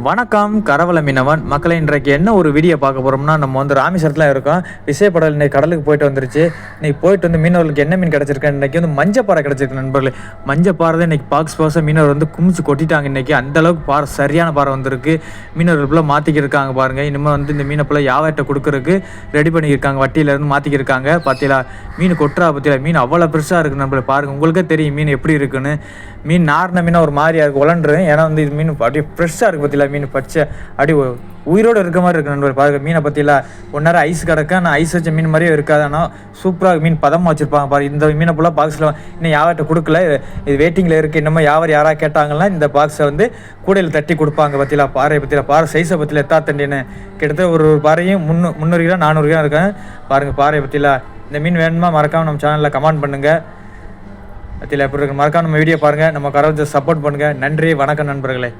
வணக்கம் கரவல மீனவன் மக்களை, இன்றைக்கு என்ன ஒரு வீடியோ பார்க்க போகிறோம்னா, நம்ம வந்து ராமேஸ்வரத்தில் இருக்கோம். விசைப்படல் இன்னைக்கு கடலுக்கு போயிட்டு வந்துருச்சு. இன்னைக்கு போயிட்டு வந்து மீனவர்களுக்கு என்ன மீன் கிடச்சிருக்கு, இன்றைக்கி வந்து மஞ்சப்பாறை கிடச்சிருக்கு நண்பர்களே. மஞ்சப்பாறை தான் இன்றைக்கி பாக்ஸ் மீனவர் வந்து குமிச்சு கொட்டிட்டாங்க. இன்றைக்கி அந்தளவுக்கு பாறை, சரியான பாறை வந்திருக்கு. மீனவர்கள் ஃபுல்லாக மாற்றிக்கிருக்காங்க பாருங்கள். இனிமேல் வந்து இந்த மீனை ஃபுல்லாக யாவர்கிட்ட கொடுக்குறதுக்கு ரெடி பண்ணியிருக்காங்க. வட்டியிலேருந்து மாற்றிக்கிருக்காங்க. பார்த்தீங்களா மீன் கொட்டுறா, பார்த்தீங்களா மீன் அவ்வளோ பெருசாக இருக்குது நண்பர்களே. பாருங்கள், உங்களுக்கே தெரியும் மீன் எப்படி இருக்குன்னு. மீன் நார்ன மீனாக ஒரு மாதிரியாக இருக்குது, உலண்டுரும். ஏன்னா வந்து இது மீன் அப்படியே ஃப்ரெஷ்ஷாக இருக்குது. பார்த்தீங்களா மீன் பச்சை அப்படி உயிரோடு இருக்க மாதிரி இருக்குது நண்பர். பாருங்கள் மீனை பற்றியில ஒன்றரை ஐஸ் கிடக்க, ஆனால் ஐஸ் வச்ச மீன் மாதிரியே இருக்காது. ஆனால் சூப்பராக மீன் பதமாக வச்சுருப்பாங்க பாரு. இந்த மீனை ஃபுல்லாக பாக்ஸில் இன்னும் யாவர்கிட்ட கொடுக்கல, இது வெயிட்டிங்கில் இருக்குது. இன்னமும் யாராவது கேட்டாங்கன்னா இந்த பாக்ஸை வந்து கூடையில் தட்டி கொடுப்பாங்க. பற்றியில பாறை, பற்றியில பாறை சைஸை பற்றியில எத்தா தண்டின்னு கிட்டத்தட்ட ஒரு பாறையும் 300 கிலோ 400 கிலோ இருக்கேன் பாருங்கள். பாறை பற்றியில இந்த மீன் வேணுமா மறக்காமல் நம்ம சேனலில் கமெண்ட் பண்ணுங்கள். பற்றியில எப்படி இருக்கு மறக்காம நம்ம வீடியோ பாருங்கள். நம்ம கரவத்தை சப்போர்ட் பண்ணுங்கள். நன்றி, வணக்கம் நண்பர்களே.